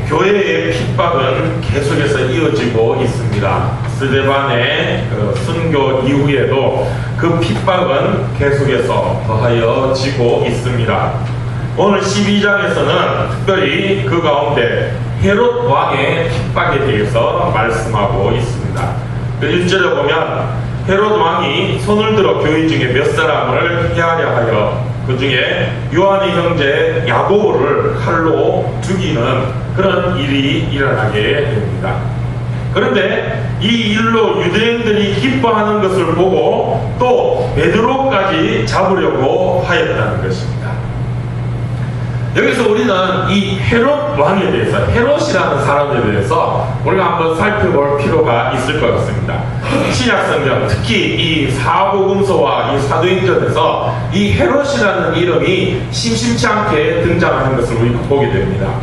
교회의 핍박은 계속해서 이어지고 있습니다. 스데반의 순교 이후에도 그 핍박은 계속해서 더하여지고 있습니다. 오늘 12장에서는 특별히 그 가운데 헤롯 왕의 핍박에 대해서 말씀하고 있습니다. 1절에 보면 헤롯 왕이 손을 들어 교인 중에 몇 사람을 해하려 하여 그 중에 요한의 형제 야고보를 칼로 죽이는 그런 일이 일어나게 됩니다. 그런데 이 일로 유대인들이 기뻐하는 것을 보고 또 베드로까지 잡으려고 하였다는 것입니다. 여기서 우리는 이 헤롯 왕에 대해서, 헤롯이라는 사람에 대해서 우리가 한번 살펴볼 필요가 있을 것 같습니다. 신약성경, 특히 이 사복음서와 이 사도행전에서 이 헤롯이라는 이름이 심심치 않게 등장하는 것을 우리가 보게 됩니다.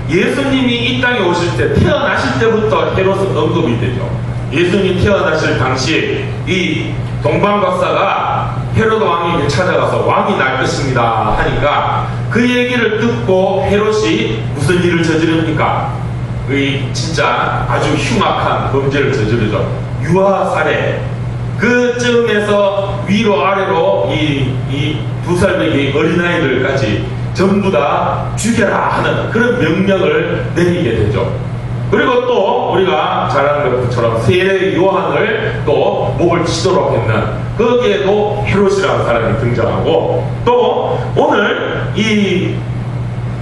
예수님이 이 땅에 오실 때, 태어나실 때부터 헤롯은 언급이 되죠. 예수님이 태어나실 당시 이 동방박사가 헤롯 왕에게 찾아가서 왕이 날 것입니다 하니까 그 얘기를 듣고 헤롯이 무슨 일을 저지릅니까? 진짜 아주 흉악한 범죄를 저지르죠. 유아살해. 그쯤에서 위로 아래로 이 2살배기 어린아이들까지 전부 다 죽여라 하는 그런 명령을 내리게 되죠. 그리고 또 우리가 잘 아는 것처럼 세례 요한을 또 목을 치도록 했는, 거기에도 헤롯이라는 사람이 등장하고, 또 오늘 이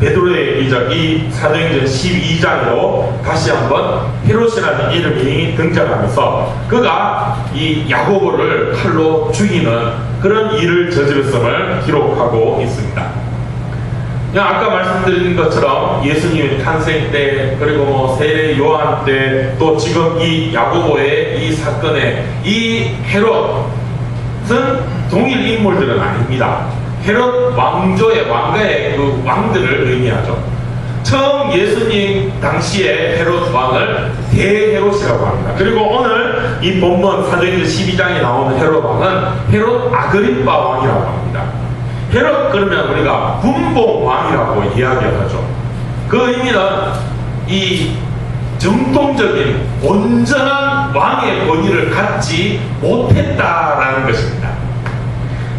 베드로의 이 사도행전 12장으로 다시 한번 헤롯이라는 이름이 등장하면서 그가 이 야고보를 칼로 죽이는 그런 일을 저질렀음을 기록하고 있습니다. 아까 말씀드린 것처럼 예수님의 탄생 때, 그리고 뭐 세례 요한 때, 또 지금 이 야고보의 이 사건에 이 헤롯은 동일 인물들은 아닙니다. 헤롯 왕가의 그 왕들을 의미하죠. 처음 예수님 당시에 헤롯 왕을 대헤롯이라고 합니다. 그리고 오늘 이 본문 사도행전 12장에 나오는 헤롯 왕은 헤롯 아그리빠 왕이라고 합니다. 헤롯 그러면 우리가 군봉왕이라고 이야기하죠. 그 의미는 이 정통적인 온전한 왕의 권위를 갖지 못했다라는 것입니다.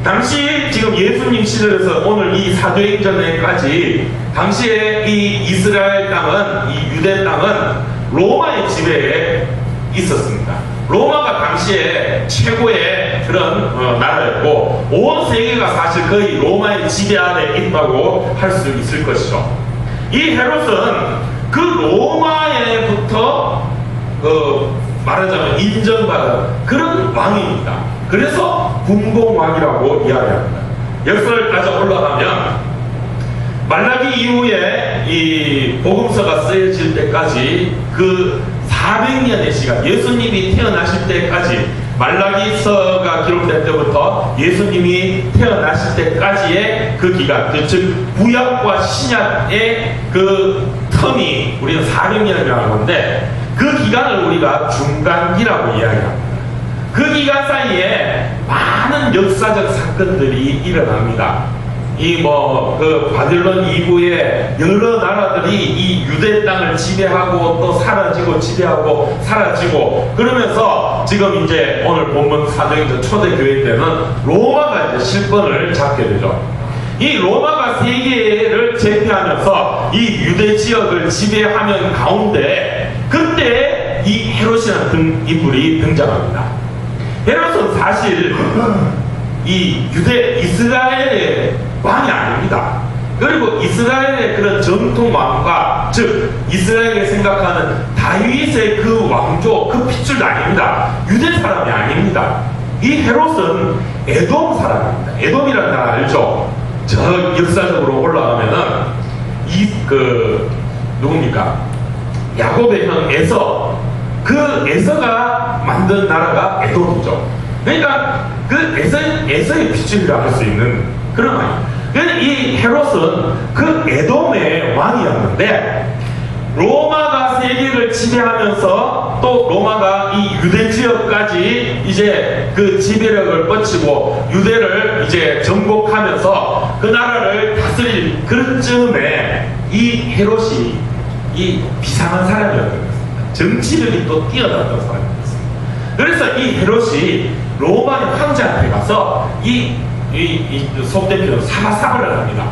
당시 지금 예수님 시절에서 오늘 이 사도행전에까지 당시에 이 이스라엘 땅은, 이 유대 땅은 로마의 지배에 있었습니다. 로마가 당시에 최고의 그런 나라였고, 온 세계가 사실 거의 로마의 지배 아래 있다고 할 수 있을 것이죠. 이 헤롯은 그 로마에부터 말하자면 인정받은 그런 왕입니다. 그래서 군봉왕이라고 이야기합니다. 역사를 따져 올라가면 말라기 이후에 이 복음서가 쓰여질 때까지 그 400년의 시간, 예수님이 태어나실 때까지, 말라기서가 기록될 때부터 예수님이 태어나실 때까지의 그 기간, 즉 구약과 신약의 그 텀이 우리는 400년이라고 하는데, 그 기간을 우리가 중간기라고 이야기합니다. 그 기간 사이에 많은 역사적 사건들이 일어납니다. 그 바빌론 이후에 여러 나라들이 이 유대 땅을 지배하고 또 사라지고 지배하고 사라지고, 그러면서 지금 이제 오늘 본문 사도행전 초대교회 때는 로마가 이제 실권을 잡게 되죠. 이 로마가 세계를 제패하면서 이 유대 지역을 지배하는 가운데 그때 이 헤롯이라는 인물이 등장합니다. 헤롯은 사실 이 이스라엘의 왕이 아닙니다. 그리고 이스라엘의 그런 전통 왕과, 즉 이스라엘이 생각하는 다윗의 그 왕조, 그 핏줄도 아닙니다. 유대 사람이 아닙니다. 이 헤롯은 에돔 사람입니다. 에돔이라는 나라 알죠? 저 역사적으로 올라가면은 누굽니까? 야곱의 형 에서, 그 에서가 만든 나라가 에돔이죠. 그러니까 그 에서의 핏줄이라고 할 수 있는 그런 왕이에요. 이 헤롯은 그 에돔의 왕이었는데, 로마가 세계를 지배하면서 또 로마가 이 유대 지역까지 이제 그 지배력을 뻗치고 유대를 이제 정복하면서 그 나라를 다스릴 그런 즈음에 이 헤롯이 이 비상한 사람이었던 것입니다. 정치력이 또 뛰어났던 사람이었습니다. 그래서 이 헤롯이 로마의 황제한테 가서 이 속된 사바사바를 합니다.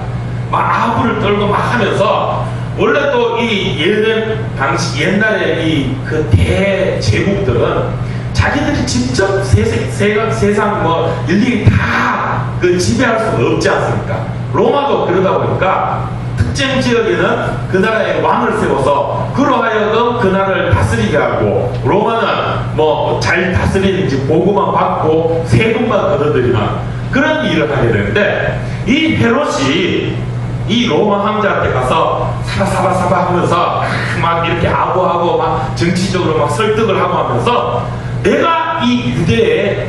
막 아부를 떨고 막 하면서, 원래 또 이 옛날에 이 그 대제국들은 자기들이 직접 세상 뭐 일일이 다 그 지배할 수는 없지 않습니까? 로마도 그러다 보니까 특정 지역에는 그 나라의 왕을 세워서 그러하여금 그 나라를 다스리게 하고, 로마는 뭐 잘 다스리는지 보고만 받고 세금만 걷어들이는 그런 일을 하게 되는데, 이 헤롯이 이 로마 황제한테 가서 사바사바 하면서 막 이렇게 아부하고 막 정치적으로 막 설득을 하고 하면서, 내가 이 유대에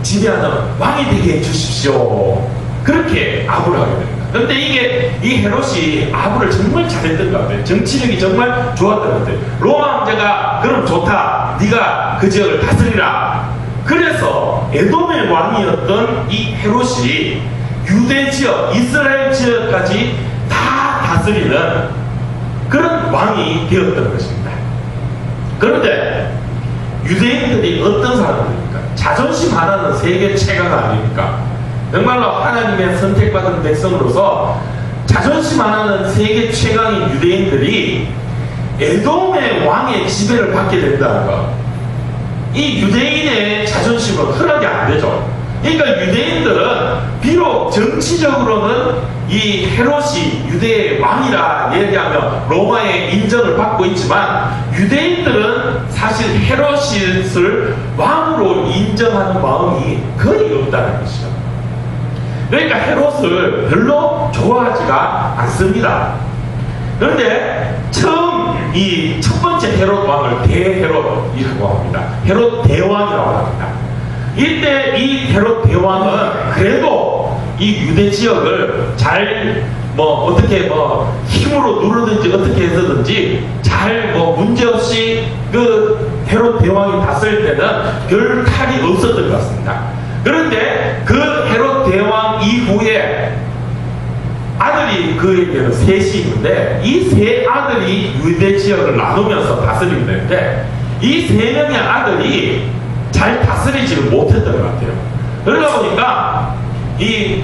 지배하는 왕이 되게 해주십시오, 그렇게 아부를 하게 됩니다. 그런데 이게 이 헤롯이 아부를 정말 잘했던 것 같아요. 정치력이 정말 좋았던 것 같아요. 로마 황제가 그럼 좋다, 네가 그 지역을 다스리라. 그래서 에돔의 왕이었던 이 헤롯이 유대 지역, 이스라엘 지역까지 다 다스리는 그런 왕이 되었던 것입니다. 그런데 유대인들이 어떤 사람들입니까? 자존심 하나는 세계 최강가 아닙니까? 정말로 하나님의 선택받은 백성으로서 자존심 하나는 세계 최강인 유대인들이 에돔의 왕의 지배를 받게 된다는 것, 이 유대인의 자존심은 허락이 안 되죠. 그러니까 유대인들은 비록 정치적으로는 이 헤롯이 유대의 왕이라 얘기하며 로마의 인정을 받고 있지만, 유대인들은 사실 헤롯을 왕으로 인정하는 마음이 거의 없다는 것이죠. 그러니까 헤롯을 별로 좋아하지가 않습니다. 그런데 처음 이 첫 번째 헤롯 왕을 대헤롯이라고 합니다. 헤롯 대왕이라고 합니다. 이때 이 헤롯 대왕은 그래도 이 유대 지역을 잘 뭐 어떻게 뭐 힘으로 누르든지 어떻게 해서든지 잘 뭐 문제없이 그 헤롯 대왕이 다스릴 때는 별 탈이 없었던 것 같습니다. 그런데 그 헤롯 대왕 이후에 아들이 그에게는 셋이 있는데, 이 세 아들이 유대 지역을 나누면서 다스리게 되는데, 이 세 명의 아들이 잘 다스리지를 못했던 것 같아요. 그러다 보니까 이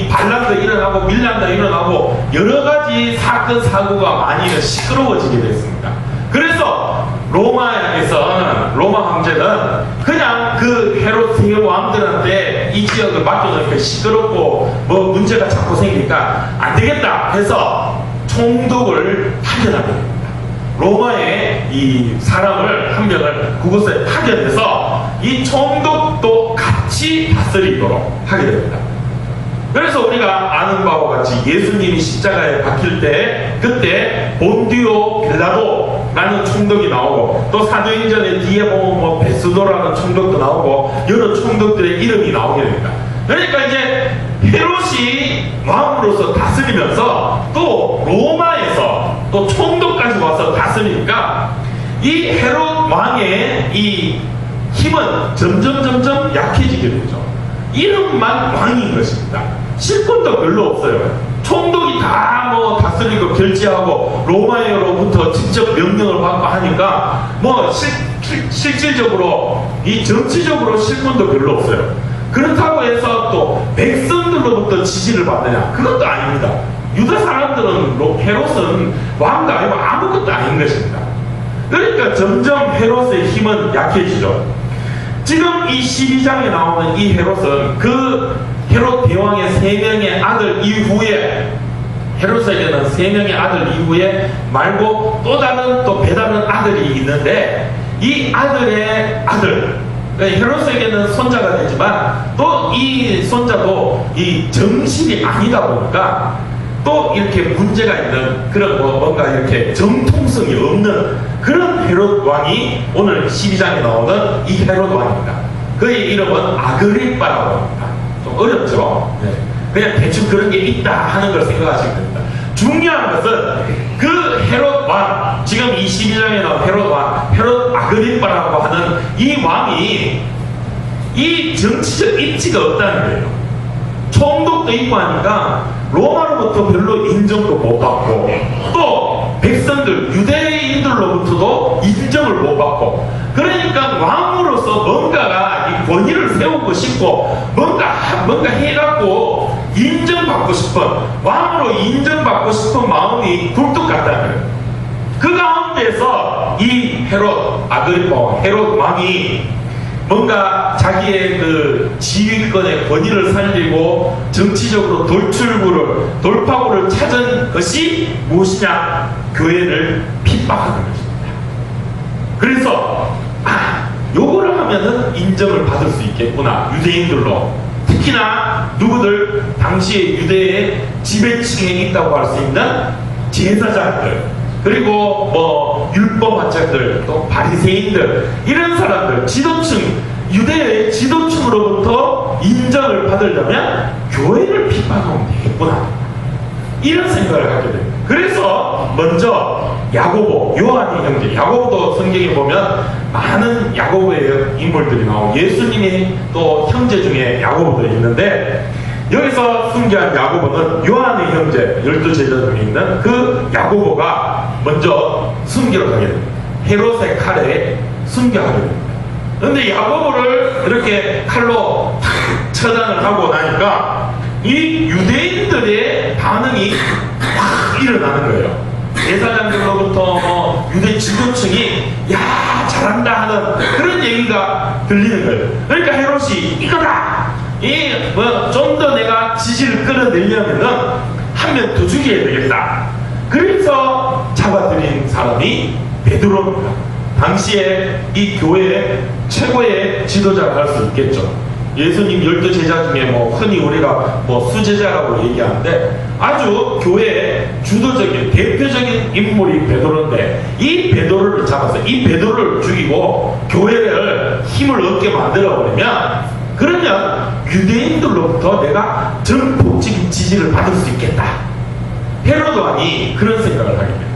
반란도 일어나고 밀란도 일어나고 여러 가지 사건 사고가 많이 시끄러워지게 됐습니다. 그래서 로마에서는, 로마 황제는 그냥 그 헤롯 세 왕들한테 이 지역을 맡겨놓으니까 시끄럽고 뭐 문제가 자꾸 생기니까 안 되겠다 해서 총독을 파견하게 됩니다. 로마에 이 사람을 한 명을 그곳에 파견해서 이 총독도 같이 다스리도록 하게 됩니다. 그래서 우리가 아는 바와 같이 예수님이 십자가에 박힐 때 그때 본디오 빌라도라는 총독이 나오고, 또 사도행전의 뒤에 보면 뭐 베스도라는 총독도 나오고 여러 총독들의 이름이 나오게 됩니다. 그러니까 이제 헤롯이 왕으로서 다스리면서 또 로마에서 또 총독까지 와서 다스리니까 이 헤롯 왕의 이 힘은 점점 약해지게 되죠. 이름만 왕인 것입니다. 실권도 별로 없어요. 총독이 다 뭐 다스리고 결제하고 로마에로부터 직접 명령을 받고 하니까 뭐 실질적으로 이 정치적으로 실권도 별로 없어요. 그렇다고 해서 또 백성들로부터 지지를 받느냐? 그것도 아닙니다. 유다 사람들은 헤롯은 왕도 아니고 아무것도 아닌 것입니다. 그러니까 점점 헤롯의 힘은 약해지죠. 지금 이 12장에 나오는 이 헤롯은 그 헤롯 대왕의 3명의 아들 이후에, 헤롯에게는 3명의 아들 이후에 말고 또 다른 또 배다른 아들이 있는데, 이 아들의 아들, 헤롯에게는 손자가 되지만 또 이 손자도 이 정실이 아니다 보니까 또 이렇게 문제가 있는 그런 뭔가 이렇게 정통성이 없는 그런 헤롯 왕이 오늘 12장에 나오는 이 헤롯 왕입니다. 그의 이름은 아그리빠라고 합니다. 좀 어렵죠? 네. 그냥 대충 그런 게 있다 하는 걸 생각하시면 됩니다. 중요한 것은 그 헤롯 왕, 지금 이 12장에 나온 헤롯 왕, 헤롯 아그리빠라고 하는 이 왕이 이 정치적 입지가 없다는 거예요. 총독도 있고 하니까 로마로부터 별로 인정도 못 받고, 또 백성들 유대인들로부터도 인정을 못 받고, 그러니까 왕으로서 뭔가가 이 권위를 세우고 싶고 뭔가 해갖고 인정받고 싶은, 왕으로 인정받고 싶은 마음이 굴뚝 같다는 거예요. 그 가운데서 이 헤롯 왕이 뭔가 자기의 그 지휘권의 권위를 살리고 정치적으로 돌파구를 찾은 것이 무엇이냐? 교회를 핍박하는 것입니다. 그래서 요거를 하면은 인정을 받을 수 있겠구나, 유대인들로. 특히나 누구들, 당시에 유대의 지배층에 있다고 할 수 있는 제사장들, 그리고 뭐 율법학자들, 또 바리새인들, 이런 사람들, 지도층, 유대의 지도층으로부터 인정을 받으려면 교회를 핍박하면 되겠구나, 이런 생각을 하게 됩니다. 그래서 먼저 야고보, 요한의 형제, 야고보도 성경에 보면 많은 야고보의 인물들이 나오고 예수님의 또 형제 중에 야고보도 있는데, 여기서 순교한 야고보는 요한의 형제 12제자 중에 있는 그 야고보가 먼저 순교를 하게 됩니다. 헤롯의 칼에 순교하게 됩니다. 그런데 야고보를 이렇게 칼로 탁 처단을 하고 나니까 이 유대인들의 반응이 확 일어나는 거예요. 제사장들로부터 유대 지도층이 야, 잘한다 하는 그런 얘기가 들리는 거예요. 그러니까 헤롯이 이거다, 좀 더 내가 지지를 끌어내려면은 한 명 더 죽여야 되겠다. 그래서 잡아들인 사람이 베드로입니다. 당시에 이 교회의 최고의 지도자를 할 수 있겠죠. 예수님 12제자 중에 흔히 우리가 수제자라고 얘기하는데, 아주 교회의 주도적인 대표적인 인물이 베드로인데, 이 베드로를 잡아서 이 베드로를 죽이고 교회를 힘을 얻게 만들어버리면, 그러면 유대인들로부터 내가 전폭적인 지지를 받을 수 있겠다. 헤롯 왕이 그런 생각을 하게 됩니다.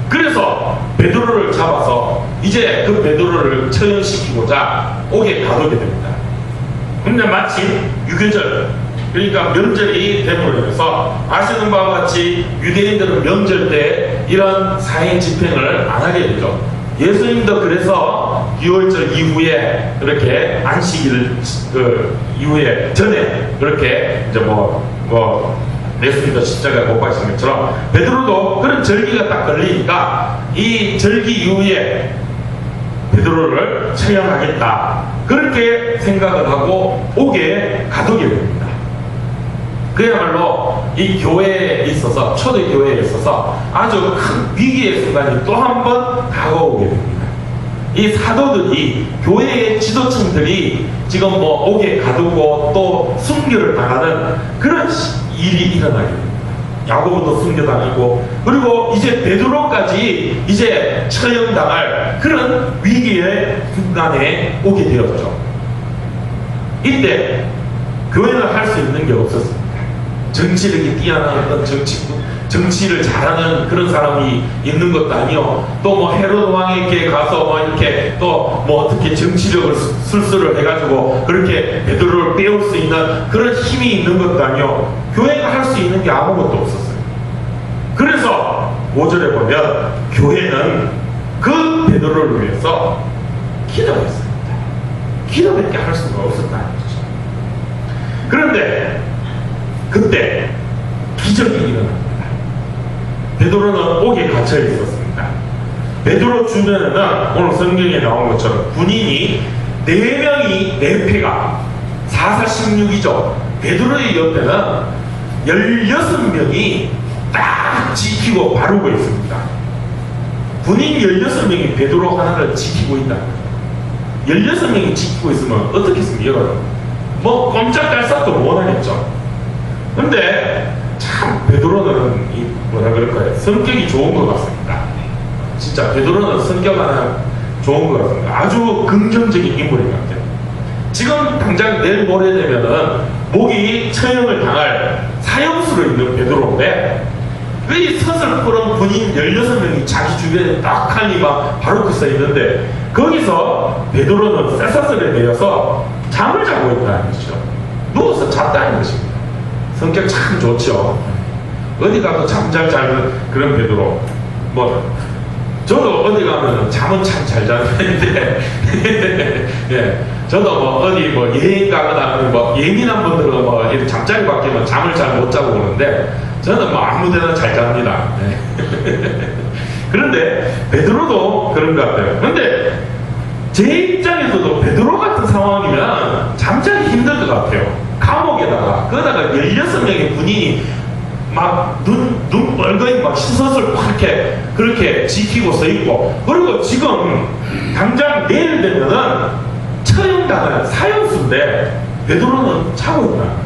그래서 베드로를 잡아서 이제 그 베드로를 처형시키고자 옥에 가두게 됩니다. 근데 마침 유교절, 그러니까 명절이 됨으로 인해서 아시는 바와 같이 유대인들은 명절 때 이런 사행 집행을 안 하게 되죠. 예수님도 그래서 유월절 이후에 그렇게 안식일 이후에 전에 그렇게 이제 예수님도 십자가에 못 박힌 것처럼 베드로도 그런 절기가 딱 걸리니까 이 절기 이후에 베드로를 처형하겠다, 그렇게 생각을 하고 옥에 가두게 됩니다. 그야말로 이 교회에 있어서, 초대교회에 있어서 아주 큰 위기의 순간이 또 한 번 다가오게 됩니다. 이 사도들이, 교회의 지도층들이 지금 옥에 가두고 또 순교를 당하는 그런 일이 일어나게 됩니다. 야고보도 순교당하고, 그리고 이제 베드로까지 이제 처형당할 그런 위기의 순간에 오게 되었죠. 이때 교회는 할 수 있는 게 없었습니다. 정치력이 뛰어난 어떤 정치를 잘하는 그런 사람이 있는 것도 아니요, 또 헤롯 왕에게 가서 이렇게 또 어떻게 정치력을 술수를 해가지고 그렇게 베드로를 빼올 수 있는 그런 힘이 있는 것도 아니요, 교회가 할 수 있는 게 아무것도 없었어요. 그래서 5절에 보면 교회는 그 베드로를 위해서 기도했습니다. 기도밖에 할 수가 없었다는 거죠. 그런데 그때 기적이 일어납니다. 베드로는 옥에 갇혀 있었습니다. 베드로 주변에는 오늘 성경에 나온 것처럼 군인이 4명이 4패가 4,4,16이죠. 베드로의 옆에는 16명이 딱 지키고 바르고 있습니다. 군인 16명이 베드로 하나를 지키고 있다. 16명이 지키고 있으면 어떻겠습니까? 꼼짝달싹도 못하겠죠. 근데 참 베드로는 성격이 좋은 것 같습니다. 진짜 베드로는 성격 하나 좋은 것 같습니다. 아주 긍정적인 인물인 것 같아요. 지금 당장 내일 모레 되면은 목이 처형을 당할 사형수로 있는 베드로인데, 이 서슬프런 군인 16명이 자기 주변에 딱하니 바로 서 있는데, 거기서 베드로는 쇠사슬에 매여서 잠을 자고 있다는 것이죠. 누워서 잤다는 것입니다. 성격 참 좋죠. 어디 가도 잠 잘 자는 그런 베드로. 뭐 저도 어디 가면 잠은 참 잘 자는데 예, 저도 뭐 어디 뭐 여행 가거나 뭐 예민한 분들은 뭐 이렇게 잠자리 바뀌면 잠을 잘 못 자고 오는데 저는 뭐 아무데나 잘 잡니다. 예. 그런데 베드로도 그런 것 같아요. 그런데 제 입장에서도 베드로 같은 상황이면 잠자기 힘들 것 같아요. 감옥에다가 거기다가 16명의 군인이 막 눈 멀거이 막 시선을 그렇게 지키고 서 있고, 그리고 지금 당장 내일 되면은 처형당할 사형수인데 베드로는 자고 있나?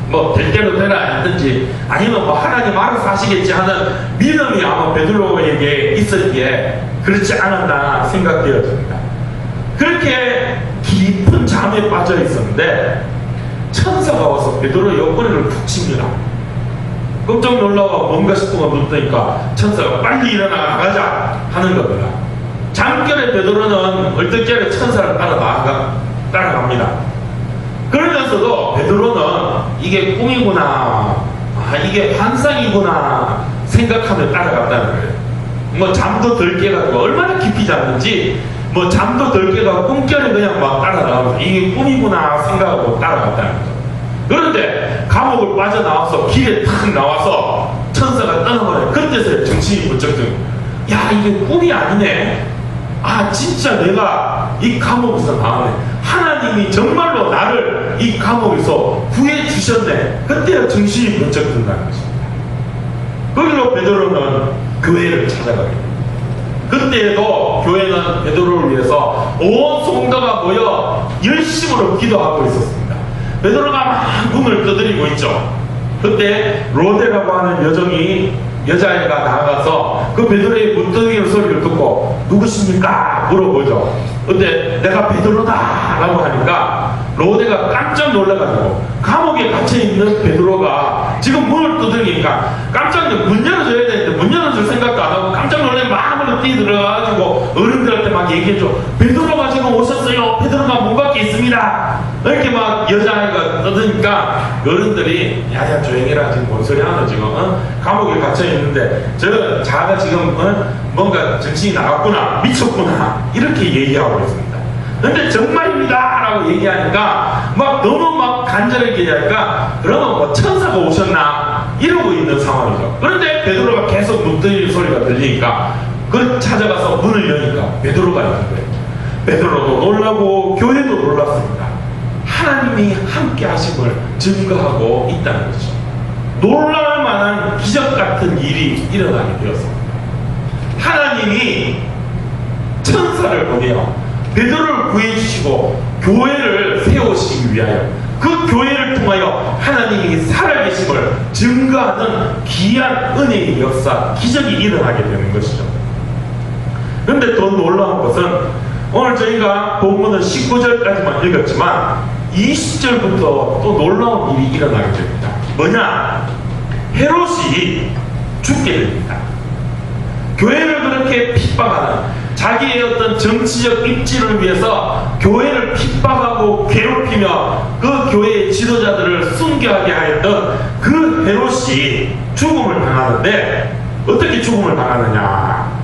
뭐 될 대로 되라 했든지 아니면 뭐 하나님 알아서 하시겠지 하는 믿음이 아마 베드로에게 있었기에 그렇지 않았나 생각되어집니다. 그렇게 깊은 잠에 빠져 있었는데 천사가 와서 베드로의 옆구리를 푹 칩니다. 깜짝 놀라워 뭔가 싶어가 눈 뜨니까 천사가 빨리 일어나 나가자 하는 겁니다. 잠결에 베드로는 얼떨결에 천사를 따라갑니다. 그러면서도 베드로는 이게 꿈이구나, 이게 환상이구나 생각하며 따라갔다는 거예요. 뭐 잠도 덜 깨가지고 얼마나 깊이 잤는지 뭐 잠도 덜 깨가 꿈결에 그냥 막 따라나가면서 이게 꿈이구나 생각하고 따라갔다는 거죠. 그런데 감옥을 빠져나와서 길에 탁 나와서 천사가 떠나버려요. 그때서야 정신이 번쩍 든, 야 이게 꿈이 아니네, 아 진짜 내가 이 감옥에서 나왔네, 하나님이 정말로 나를 이 감옥에서 구해 주셨네. 그때야 정신이 번쩍 든다는 것입니다. 거기로 베드로는 교회를 찾아가게 됩니다. 그때에도 교회는 베드로를 위해서 온 성도가 모여 열심으로 기도하고 있었습니다. 베드로가 막 문을 두드리고 있죠. 그때 로데라고 하는 여자애가 나가서 그 베드로의 문 두드리는 소리를 듣고 누구십니까? 물어보죠. 근데 내가 베드로다 라고 하니까 로데가 깜짝 놀라가지고 감옥에 갇혀있는 베드로가 지금 문을 두드리니까 깜짝 놀라, 문 열어줘야 되는데 문 열어줄 생각도 안 하고 깜짝 놀래 마음으로 뛰어들어가지고 어른들한테 막 얘기해줘. 베드로가 지금 오셨어요. 베드로가 문 밖에 있습니다. 이렇게 막 여자아이가 떠드니까 어른들이 야야 조용해라, 지금 뭔 소리 하노 지금, 감옥에 갇혀있는데 저 자가 지금 뭔가 정신이 나갔구나, 미쳤구나 이렇게 얘기하고 있습니다. 근데 정말입니다 라고 얘기하니까 막 너무 막 간절하게 얘기하니까 그러면 뭐 천사가 오셨나 이러고 있는 상황이죠. 그런데 베드로가 계속 문 두드리는 소리가 들리니까 그 찾아가서 문을 여니까 베드로가 있는 거예요. 베드로도 놀라고 교회도 놀랐습니다. 하나님이 함께 하심을 증거하고 있다는 것이죠. 놀랄 만한 기적 같은 일이 일어나게 되었습니다. 하나님이 천사를 보내어 베드로를 구해주시고 교회를 세우시기 위하여 그 교회를 통하여 하나님이 살아계심을 증거하는 귀한 은혜의 역사, 기적이 일어나게 되는 것이죠. 그런데 더 놀라운 것은 오늘 저희가 본문은 19절까지만 읽었지만 20절부터 또 놀라운 일이 일어나게 됩니다. 뭐냐? 헤롯이 죽게 됩니다. 교회를 그렇게 핍박하는, 자기의 어떤 정치적 입지를 위해서 교회를 핍박하고 괴롭히며 그 교회의 지도자들을 순교하게 하였던 그 헤롯이 죽음을 당하는데 어떻게 죽음을 당하느냐?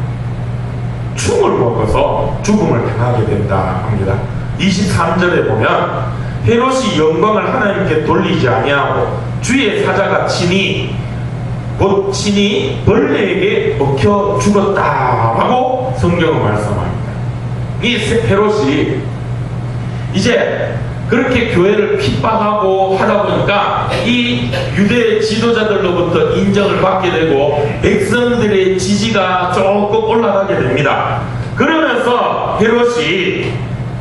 충을 먹어서 죽음을 당하게 된다 합니다. 23절에 보면 헤롯이 영광을 하나님께 돌리지 아니하고 주의 사자가 곧 친히 벌레에게 먹혀 죽었다라고 성경은 말씀합니다. 이 헤롯이 이제 그렇게 교회를 핍박하고 하다 보니까 이 유대 지도자들로부터 인정을 받게 되고 백성들의 지지가 조금 올라가게 됩니다. 그러면서 헤롯이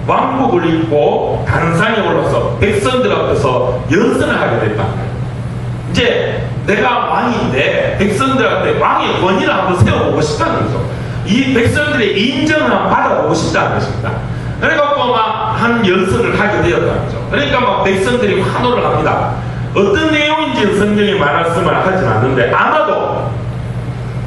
왕복을 입고 단상에 올라서 백성들 앞에서 연설을 하게 됐다. 이제 내가 왕인데 백성들한테 왕의 권위를 한번 세워보고 싶다는 거죠. 이 백성들의 인정을 한번 받아보고 싶다는 것입니다. 그래갖고 막 한 연설을 하게 되었다는 거죠. 그러니까 막 백성들이 환호를 합니다. 어떤 내용인지는 성경에 말씀을 하진 않는데 아마도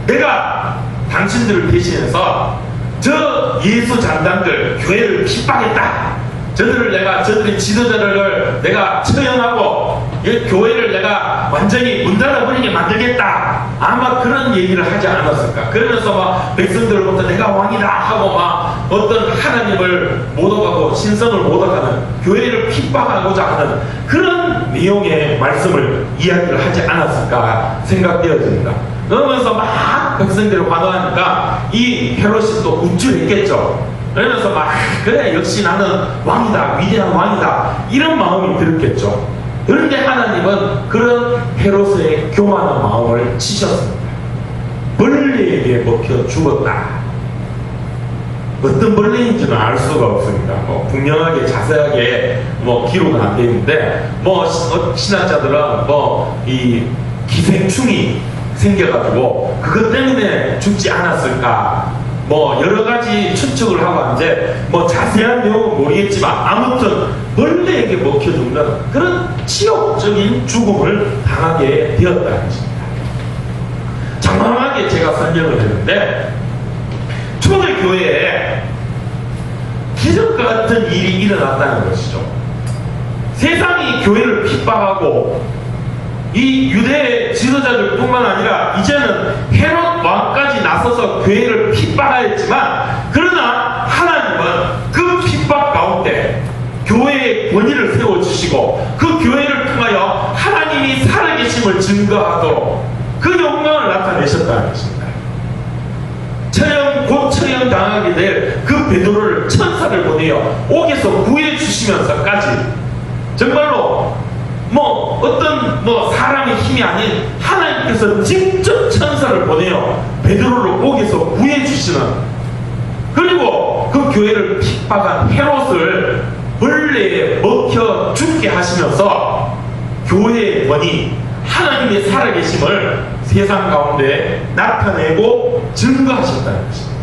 내가 당신들을 대신해서 저 예수 잔당들 교회를 핍박했다, 저들의 지도자를 내가 처형하고 이 교회를 내가 완전히 문 닫아버리게 만들겠다, 아마 그런 얘기를 하지 않았을까. 그러면서 막 백성들로부터 내가 왕이다 하고 막 어떤 하나님을 못오가고 신성을 못오가는 교회를 핍박하고자 하는 그런 내용의 말씀을 이야기를 하지 않았을까 생각되어집니다. 그러면서 막 백성들을 환호하니까 이 헤롯이 또 우쭐했겠죠. 그러면서 막 그래 역시 나는 왕이다, 위대한 왕이다, 이런 마음이 들었겠죠. 그런데 하나님은 그런 헤롯의 교만한 마음을 치셨습니다. 벌레에게 먹혀 죽었다. 어떤 벌레인지는 알 수가 없습니다. 분명하게 자세하게 기록은 안 되어 있는데 신학자들은 이 기생충이 생겨가지고 그것 때문에 죽지 않았을까, 여러 가지 추측을 하고 이제 자세한 내용은 모르겠지만 아무튼 벌레에게 먹혀 죽는 그런 치욕적인 죽음을 당하게 되었다는 것입니다. 장황하게 제가 설명을 했는데 초대교회에 기적과 같은 일이 일어났다는 것이죠. 세상이 교회를 핍박하고 이 유대 지도자들 뿐만 아니라 이제는 헤롯 왕까지 나서서 교회를 핍박하였지만, 그러나 하나님은 그 핍박 가운데 교회의 권위를 세워주시고 그 교회를 통하여 하나님이 살아계심을 증거하도록 그 영광을 나타내셨다는 것입니다. 곧 처형 당하게 될 그 베드로를 천사를 보내어 옥에서 구해 주시면서까지 정말로 어떤 사람의 힘이 아닌 하나님께서 직접 천사를 보내어 베드로를 옥에서 구해 주시는, 그리고 그 교회를 핍박한 헤롯을 벌레에 먹혀 죽게 하시면서 교회의 권위, 하나님의 살아계심을 세상 가운데 나타내고 증거하셨다는 것입니다.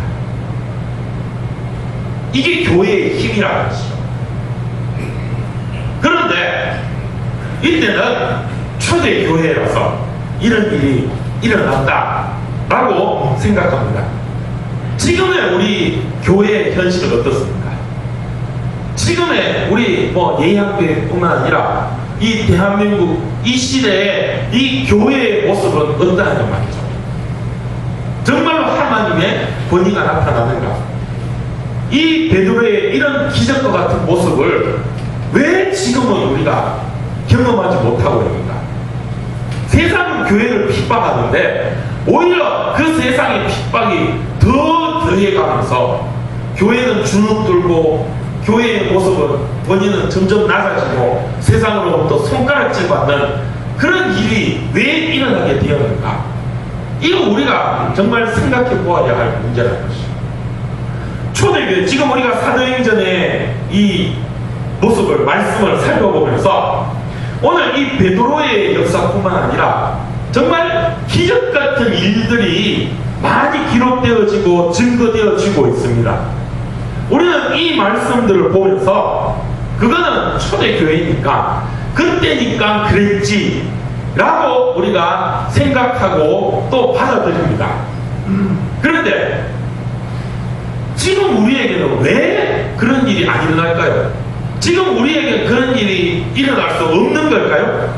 이게 교회의 힘이라는 것이죠. 그런데 이때는 초대교회라서 이런 일이 일어났다라고 생각합니다. 지금의 우리 교회의 현실은 어떻습니까? 지금의 우리 예양교회뿐만 아니라 이 대한민국 이 시대의 이 교회의 모습은 어떠하냐 말이죠. 정말로 하나님의 권위가 나타나는가? 이 베드로의 이런 기적과 같은 모습을 왜 지금은 우리가 경험하지 못하고 있는가? 세상은 교회를 핍박하는데 오히려 그 세상의 핍박이 더 더해가면서 교회는 주눅들고 교회의 모습은 본인은 점점 낮아지고 세상으로부터 손가락질 받는 그런 일이 왜 일어나게 되었는가? 이거 우리가 정말 생각해 보아야 할 문제라는 것이죠. 초대교회, 지금 우리가 사도행전의 이 모습을, 말씀을 살펴보면서 오늘 이 베드로의 역사뿐만 아니라 정말 기적 같은 일들이 많이 기록되어지고 증거되어지고 있습니다. 우리는 이 말씀들을 보면서 그거는 초대교회니까 그때니까 그랬지 라고 우리가 생각하고 또 받아들입니다. 그런데 지금 우리에게는 왜 그런 일이 안 일어날까요? 지금 우리에게 그런 일이 일어날 수 없는 걸까요?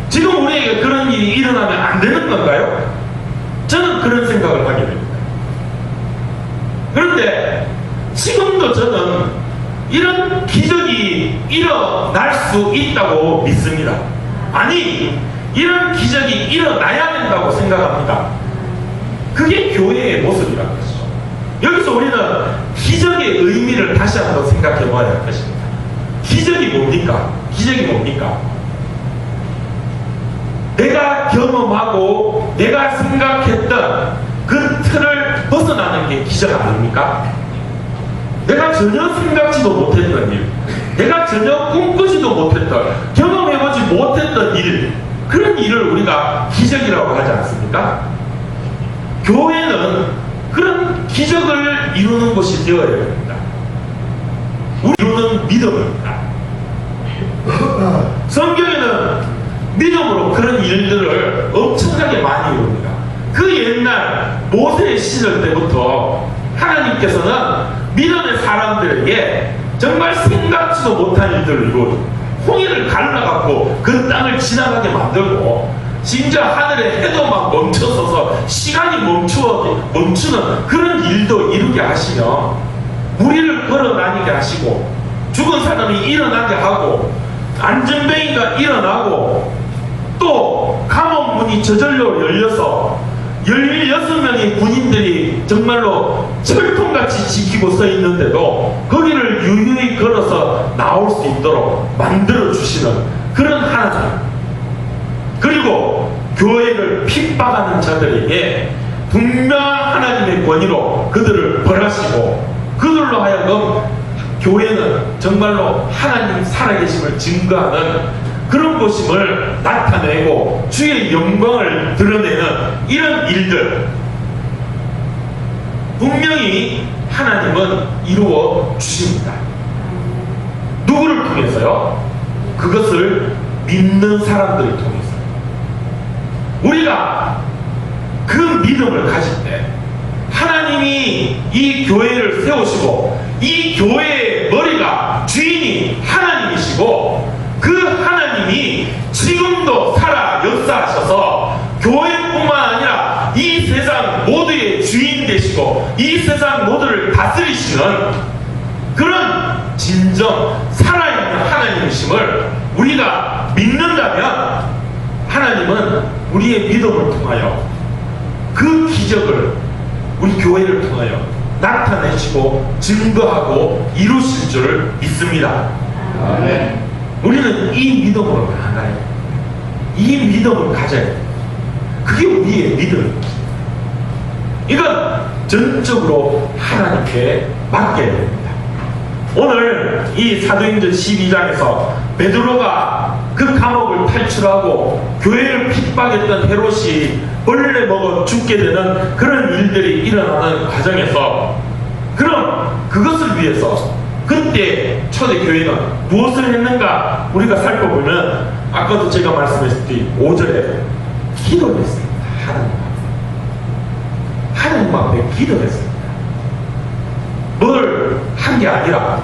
지금 우리에게 그런 일이 일어나면 안 되는 건가요? 저는 그런 생각을 하게 됩니다. 그런데 지금도 저는 이런 기적이 일어날 수 있다고 믿습니다. 아니, 이런 기적이 일어나야 된다고 생각합니다. 그게 교회의 모습이라는 것이죠. 여기서 우리는 기적의 의미를 다시 한번 생각해 봐야 할 것입니다. 기적이 뭡니까? 기적이 뭡니까? 내가 경험하고 내가 생각했던 그 틀을 벗어나는 게 기적 아닙니까? 내가 전혀 생각지도 못했던 일, 내가 전혀 꿈꾸지도 못했던, 경험해보지 못했던 일, 그런 일을 우리가 기적이라고 하지 않습니까? 교회는 그런 기적을 이루는 곳이 되어야 됩니다. 우리는 믿음입니다. 성경에는 믿음으로 그런 일들을 엄청나게 많이 이룹니다. 그 옛날 모세의 시절 때부터 하나님께서는 믿음의 사람들에게 정말 생각지도 못한 일들을 이루어줍니다. 홍해를 갈라갖고 그 땅을 지나가게 만들고, 진짜 하늘의 해도 막 멈춰서서 시간이 멈추는 그런 일도 이루게 하시며, 무리를 걸어 다니게 하시고, 죽은 사람이 일어나게 하고, 안전뱅이가 일어나고, 또 감옥 문이 저절로 열려서 16명의 군인들이 정말로 철통같이 지키고 서 있는데도 거기를 유유히 걸어서 나올 수 있도록 만들어 주시는 그런 하나님, 그리고 교회를 핍박하는 자들에게 분명한 하나님의 권위로 그들을 벌하시고, 그들로 하여금 교회는 정말로 하나님 살아계심을 증거하는 그런 것임을 나타내고 주의 영광을 드러내는 이런 일들, 분명히 하나님은 이루어 주십니다. 누구를 통해서요? 그것을 믿는 사람들을 통해서. 우리가 그 믿음을 가질 때 하나님이 이 교회를 세우시고, 이 교회의 머리가 주인이 하나님이시고, 그 하나님이 지금도 살아 역사하셔서 교회뿐만 아니라 이 세상 모두의 주인 되시고 이 세상 모두를 다스리시는 그런 진정 살아있는 하나님이심을 우리가 믿는다면, 하나님은 우리의 믿음을 통하여 그 기적을 우리 교회를 통하여 나타내시고 증거하고 이루실 줄 믿습니다. 아멘. 우리는 이 믿음으로 나아가요. 이 믿음을 가져야 돼요. 그게 우리의 믿음입니다. 이건 전적으로 하나님께 맡겨야 됩니다. 오늘 이 사도행전 12장에서 베드로가 그 감옥을 탈출하고 교회를 핍박했던 헤롯이 벌레 먹어 죽게 되는 그런 일들이 일어나는 과정에서, 그럼 그것을 위해서 그때 초대교회는 무엇을 했는가 우리가 살펴보면, 아까도 제가 말씀했듯이 5절에 기도를 했습니다. 하나님 앞에 기도를 했습니다. 뭘 한 게 아니라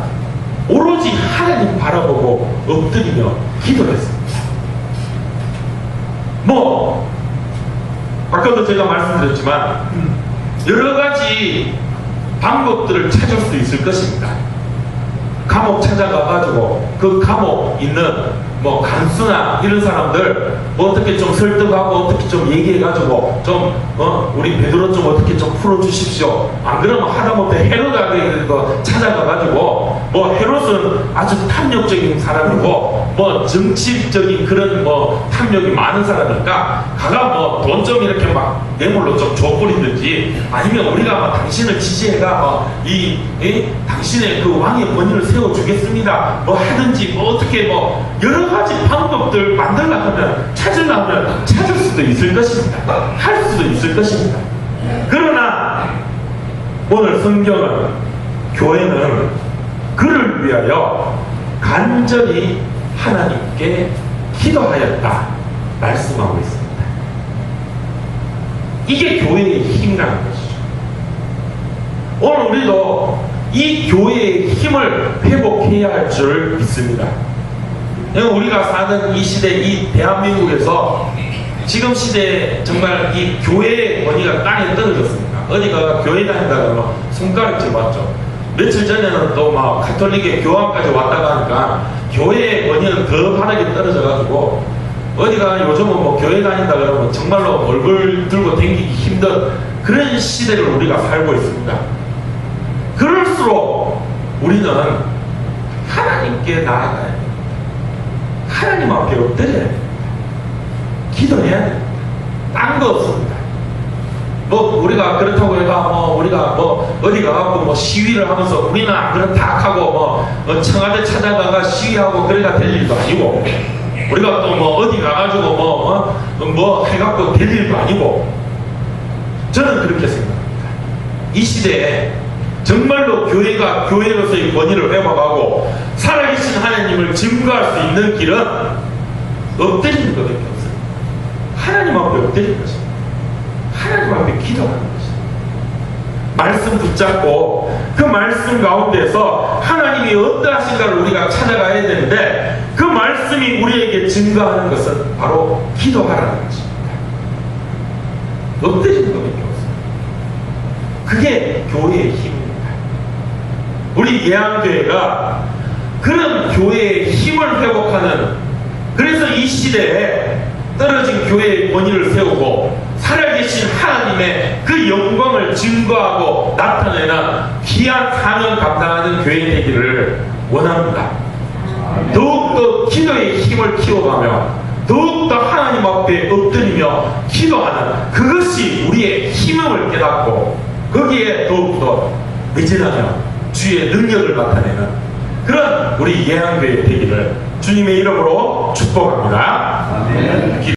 오로지 하나님 바라보고 엎드리며 기도를 했습니다. 뭐 아까도 제가 말씀드렸지만 여러 가지 방법들을 찾을 수 있을 것입니다. 감옥 찾아가가지고 그 감옥 있는 뭐 간수나 이런 사람들 뭐 어떻게 좀 설득하고 어떻게 좀 얘기해가지고 좀 우리 베드로 좀 어떻게 좀 풀어주십시오. 안 그러면 하다못해 헤롯에게 찾아가가지고, 뭐 헤롯은 아주 탐욕적인 사람이고 뭐 정치적인 그런 뭐 탐욕이 많은 사람이니까 가가 뭐 돈 좀 이렇게 막 뇌물로 좀 줘버리든지, 아니면 우리가 당신을 지지해가 당신의 그 왕의 권위를 세워주겠습니다 뭐 하든지, 뭐 어떻게 뭐 여러 가지 방법들 만들려면 찾으려면 찾을 수도 있을 것입니다. 할 수도 있을 것입니다. 그러나 오늘 성경은, 교회는 그를 위하여 간절히 하나님께 기도하였다 말씀하고 있습니다. 이게 교회의 힘이라는 것이죠. 오늘 우리도 이 교회의 힘을 회복해야 할 줄 믿습니다. 우리가 사는 이 시대, 이 대한민국에서 지금 시대에 정말 이 교회의 권위가 땅에 떨어졌습니다. 어디가 교회 다닌다고 손가락질 맞죠. 며칠 전에는 또 막 가톨릭의 교황까지 왔다가 하니까 교회의 권위는 더 바닥에 떨어져가지고, 어디가 요즘은 뭐 교회 다닌다 그러면 정말로 얼굴 들고 다니기 힘든 그런 시대를 우리가 살고 있습니다. 그럴수록 우리는 하나님께 나아가야 돼요. 하나님 앞에 엎드려야 됩니다. 기도해야 됩니다. 딴 거 없습니다. 뭐 우리가 그렇다고 해가 뭐 우리가 뭐 어디 가갖고 뭐 시위를 하면서 우리는 안 그렇다 하고 뭐 청와대 찾아가가 시위하고 그래가 될 일도 아니고, 우리가 또 뭐 어디 가가지고 뭐 해갖고 될 일도 아니고, 저는 그렇게 생각합니다. 이 시대에 정말로 교회가 교회로서의 권위를 회복하고 살아계신 하나님을 증거할 수 있는 길은 엎드리는 것밖에 없어요. 하나님 앞에 엎드리는 것입니다. 하나님 앞에 기도하는 것입니다. 말씀 붙잡고 그 말씀 가운데서 하나님이 어떠하신가를 우리가 찾아가야 되는데, 그 말씀이 우리에게 증거하는 것은 바로 기도하라는 것입니다. 엎드리는 것밖에 없습니다. 그게 교회의 힘입니다. 우리 예양교회가 그런 교회의 힘을 회복하는, 그래서 이 시대에 떨어진 교회의 권위를 세우고 살아계신 하나님의 그 영광을 증거하고 나타내는 귀한 사명 감당하는 교회 되기를 원합니다. 더욱더 기도의 힘을 키워가며 더욱더 하나님 앞에 엎드리며 기도하는 그것이 우리의 힘임을 깨닫고 거기에 더욱더 매진하며 주의 능력을 나타내는 그런 우리 예양교회 되기를 주님의 이름으로 축복합니다. 아멘.